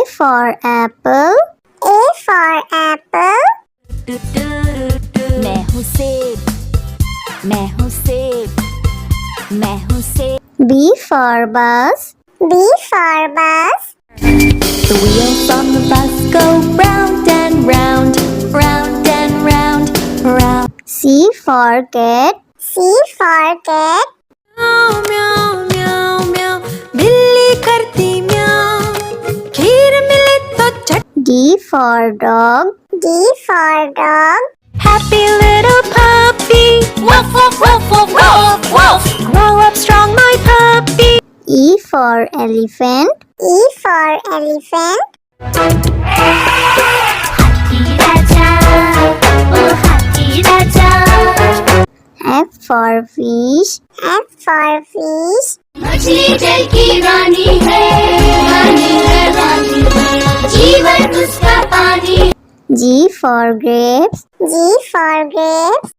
for apple. A for apple. मैं हूँ सेब, मैं हूँ सेब, मैं हूँ सेब। B for bus. B for bus. The wheels on the bus go round and round, round and round, round. C for cat. C for cat. म्याऊ म्याऊ म्याऊ म्याऊ, बिल्ली करती म्याऊ, खीर मिले तो चट। D for dog. D for dog. Happy little puppy, woof woof woof woof woof woof. Grow up strong, my puppy. E for elephant. E for elephant. हाथी राजा, ओ हाथी राजा। F for fish. F for fish. मछली जल की रानी है, रानी है, रानी है, जीवन उसका पानी। G for grapes. G for grapes.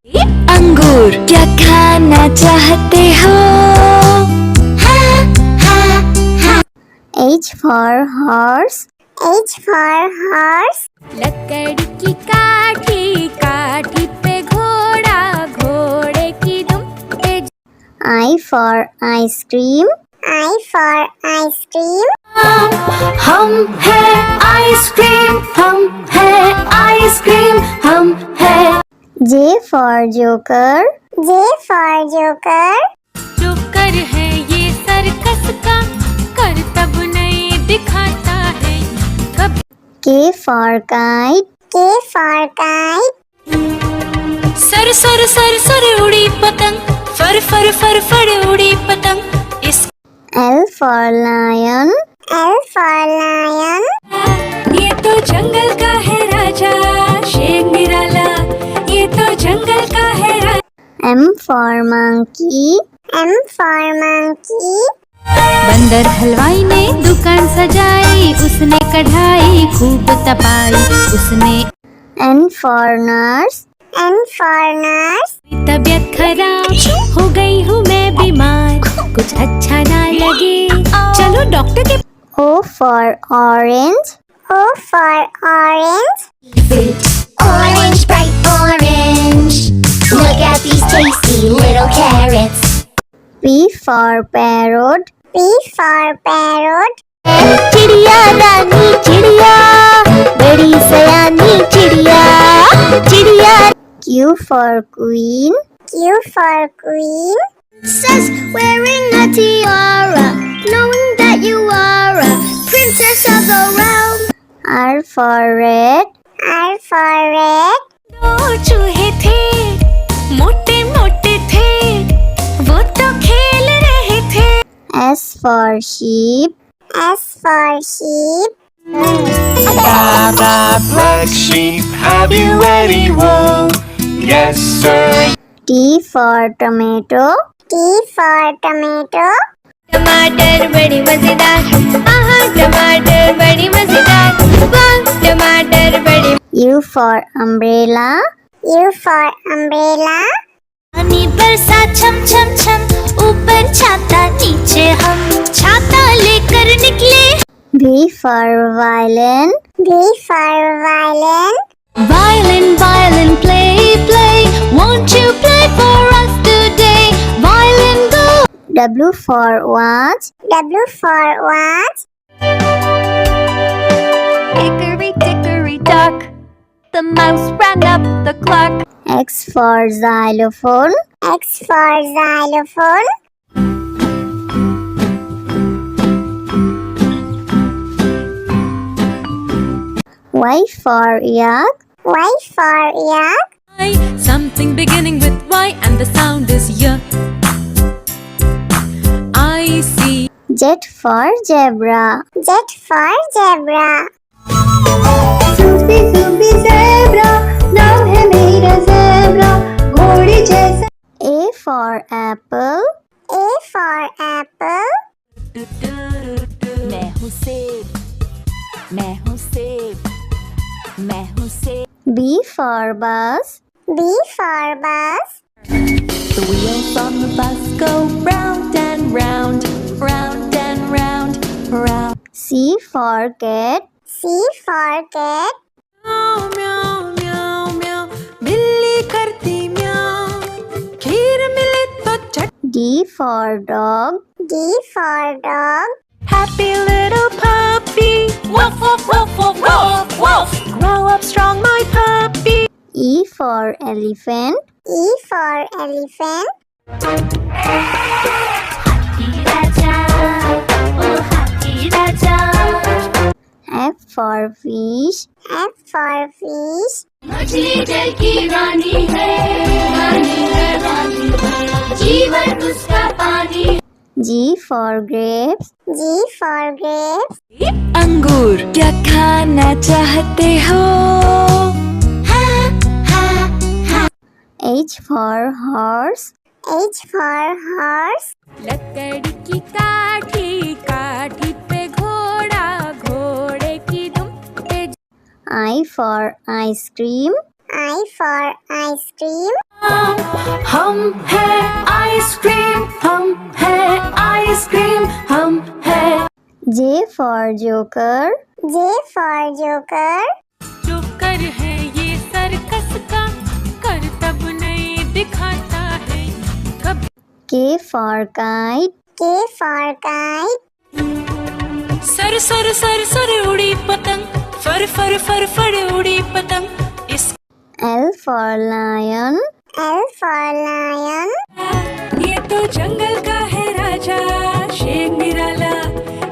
अंगूर क्या खाना चाहते हो? हाँ हाँ हाँ। H for horse. H for horse. लकड़ी की काठी, काठी पे घोड़ा, घोड़े की दुम पे। I for ice cream. I for ice cream. हम है आइसक्रीम, हम है आइसक्रीम, हम है। J for joker. J for joker. Joker है ये सर्कस का, करतब नहीं दिखाता है कब। K for kite. K for kite. Sir sir sir sir उड़ी पतंग, फर फर फर फर उड़ी पतंग। इस L for lion. L for lion. ये तो जंगल का है राजा, शेर निराला, ये तो जंगल का है राजा। M for monkey. M for monkey. बंदर हलवाई ने दुकान सजाई, उसने कढ़ाई खूब तपाई, उसने। N for nurse. N for nurse. तबीयत खराब हो गई हूँ मैं बीमार, कुछ अच्छा ना लगे, चलो डॉक्टर के। O for orange. O for orange. Orange, bright orange. Look at these tasty little carrots. P for parrot. P for parrot. चिड़िया रानी चिड़िया, बड़ी सयानी चिड़िया, चिड़िया। Q for queen. Q for queen. Princess wearing a tiara, knowing that you are a princess of the realm. R for red. R for red. दो चूहे थे, मोटे मोटे थे, वो तो खेल रहे थे। S for sheep. S for sheep. Baba, black sheep, have you any wool? Yes, sir. T for tomato. T for tomato. टमाटर बड़ी मजेदार, आहा टमाटर बड़ी मजेदार, वाह टमाटर बड़ी। U for umbrella. U for umbrella. पानी बरसा छम छम छम, ऊपर छाता नीचे हम, छाता लेकर निकले। V for violin. V for violin. Violin violin play play, won't you play for us today? Violin go. W for watch. W for watch. Hickory dickory dock, the mouse ran up the clock. X for xylophone. X for xylophone. Y for yak. Y for yak. Something beginning with Y and the sound is Y. I see. Z for zebra. Z for zebra. Sufi Sufi zebra, नाम है मेरा zebra, घोड़े जैसा। A for apple. A for apple. मैं हूँ सेब, मैं हूँ सेब, मैं हूँ सेब। B for bus. B for bus. The wheels on the bus go round and round, round and round, round. C for cat. C for cat. म्याऊ म्याऊ म्याऊ म्याऊ बिल्ली करती म्याऊ खीर मिले तो चट D for dog. D for dog. Happy little puppy woof woof woof woof woof woof grow up strong my puppy E for elephant. E for elephant. हाथी राजा ओ हाथी राजा F for fish. F for fish. मछली जल की रानी है रानी है रानी है जीवन उसका पानी G for grapes. G for grapes. अंगूर क्या खाना चाहते हो H for horse. H for horse. लकड़ी की काठी काठी पे घोड़ा घोड़े की दुम पे I for ice cream. I for ice cream. हम है आइसक्रीम हम है आइसक्रीम हम है J for joker. J for joker. जो कर है ये सर्कस का कर तब नहीं दिखाता है कभी K for kite. K for kite. Sir sir sir sir उड़ी पतंग फर फर फर फर उड़ी पतंग इस L for lion. L for lion. ये तो जंगल का है राजा शेर निराला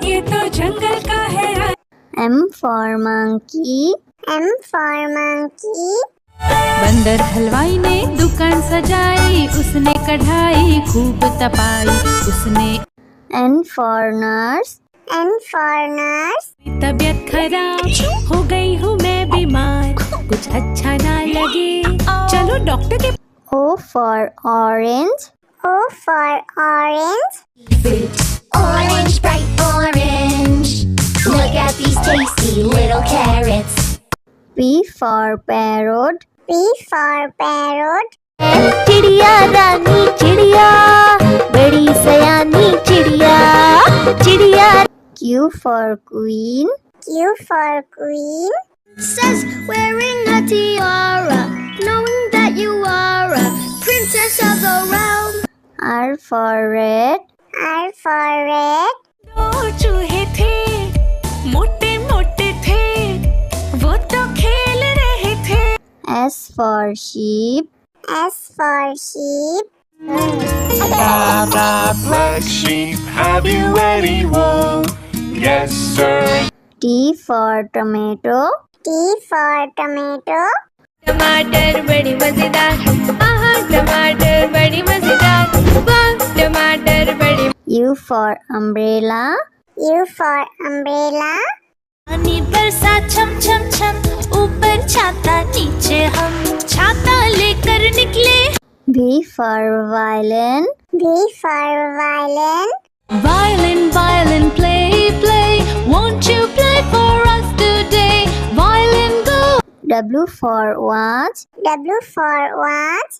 ये तो जंगल का है राजा M for monkey. M for monkey. बंदर हलवाई ने दुकान सजाई उसने कढ़ाई खूब तपाई उसने N for nurse. N for nurse. तबीयत खराब हो गई हूँ मैं बीमार कुछ अच्छा ना लगे चलो डॉक्टर के O for orange. O for orange. Orange, bright orange. Look at these tasty little carrots. P for parrot. P for parrot. चिड़िया रानी चिड़िया बड़ी सयानी चिड़िया चिड़िया Q for queen. Q for queen. says wearing a tiara knowing that you are a princess of the realm R for red. R for red. दो चूहे थे मोटे मोटे थे वो तो खेल रहे थे S for sheep. S for sheep. Baa baa, black sheep, have you any wool? Yes, sir. T for tomato. T for tomato. टमाटर बड़ी मजेदार आहा टमाटर बड़ी मजेदार वाह टमाटर बड़ी U for umbrella. U for umbrella. पानी बरसा छम छम छम ऊपर छाता नीचे हम छाता लेकर निकले V for violin. V for violin. Violin, violin, play, play. Won't you play for us today? Violin, go. W for watch. W for watch.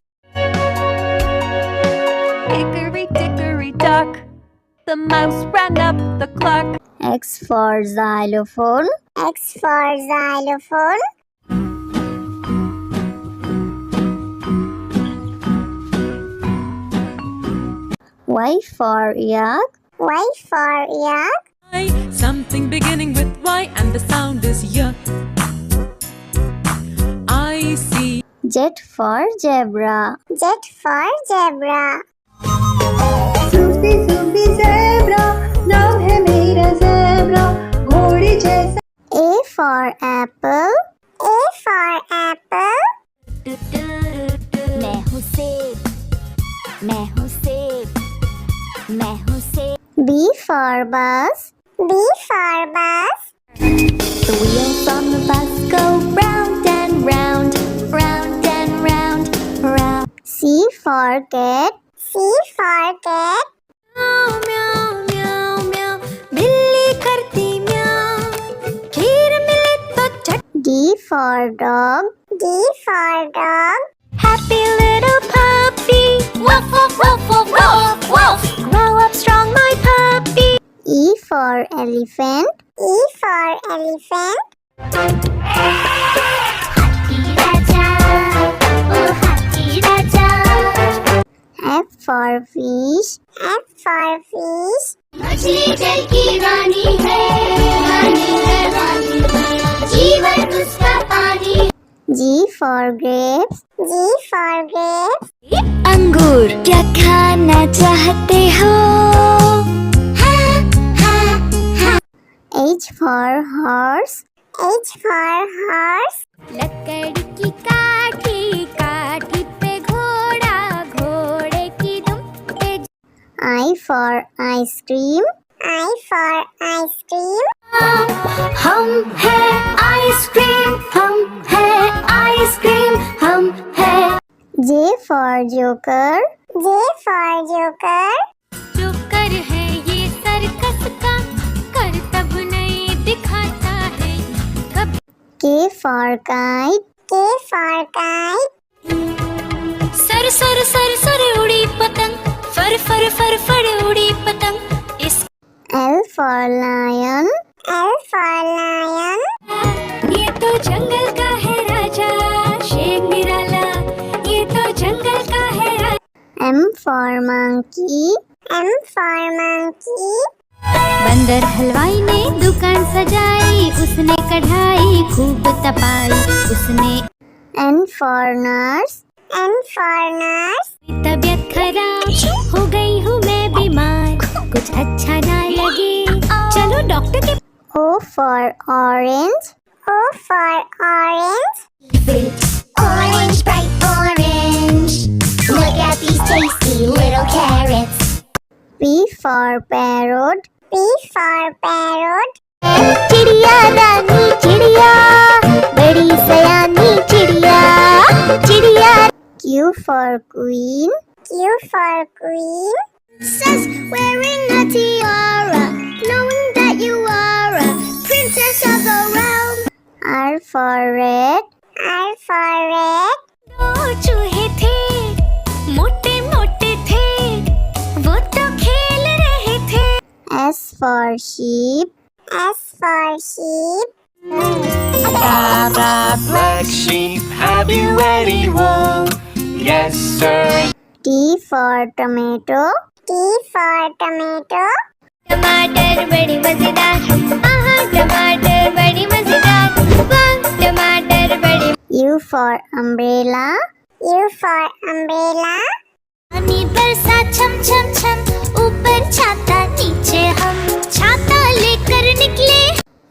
Hickory dickory dock. The mouse ran up the clock. X for xylophone. X for xylophone. Y for yak. Y for yak. Something beginning with Y and the sound is Y. I see. Z for zebra. Z for zebra. Sufi Sufi zebra नाम है मेरा zebra घोड़ी जैसा. A for apple. A for apple. मैं हूँ सेब मैं हूँ सेब मैं हूँ सेब B for bus. B for bus. The wheels on the bus go round and round round and round round C for cat. C for cat. म्याऊ म्याऊ म्याऊ म्याऊ बिल्ली करती म्याऊ खीर मिले तो चट D for dog. D for dog. Happy little puppy woof woof woof woof woof woof grow up strong my puppy E for elephant. E for elephant. हाथी राजा ओ हाथी राजा F for fish. F for fish. मछली जल की रानी है रानी है रानी है जीवन उसका पानी G for grapes. G for grapes. अंगूर क्या खाना चाहते हो H for horse. H for horse. लकड़ी की काठी काठी पे घोड़ा घोड़े की दुम पे I for ice cream. I for ice cream. हम है आइसक्रीम हम है आइसक्रीम हम है J for joker. J for joker. Joker है ये सर्कस का करतब नहीं दिखाता है कभी K for kite. K for kite. Sir sir sir sir उड़ी पतंग फर फर फर फर उड़ी पतंग इस L for lion. L for lion. ये तो जंगल का है राजा शेर निराला ये तो जंगल का है राजा M for monkey. M for monkey. बंदर हलवाई ने दुकान सजाई उसने कढ़ाई खूब तपाई उसने N for nurse. N for nurse. तबीयत खराब हो गई हूँ मैं बीमार कुछ अच्छा ना लगे चलो डॉक्टर के O for orange. O for orange. Orange, bright orange. Look at these tasty little carrots. P for parrot. P for parrot. चिड़िया रानी चिड़िया बड़ी सयानी चिड़िया चिड़िया Q for queen. Q for queen. Princess wearing a tiara, knowing that you are a princess of the realm. R for red. R for red. दो चूहे थे मोटे मोटे थे वो तो खेल रहे थे S for sheep. S for sheep. Black sheep, have you any wool? Yes, sir. T for tomato. T for tomato. टमाटर बड़ी मजेदार आहा टमाटर बड़ी मजेदार वाह टमाटर बड़ी U for umbrella. U for umbrella. पानी बरसा छम छम छम ऊपर छाता नीचे हम छाता लेकर निकले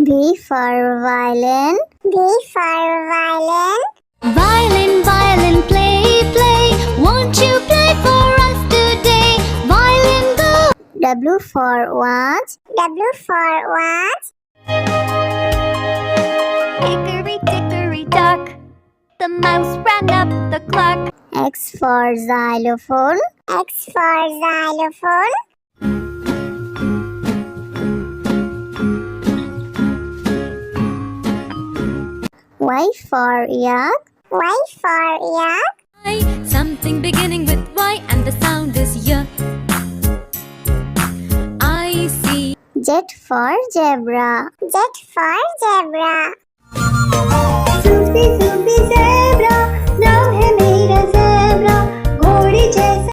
V for violin. V for violin. Violin violin play play won't you play for us today violin go W for watch. W for watch. Hickory dickory dock, the mouse ran up the clock. X for xylophone. X for xylophone. Y for yak. Y for yak. Something beginning with Y and the sound is Y. I see Z for zebra. Z for zebra. Zoopy zoopy zebra.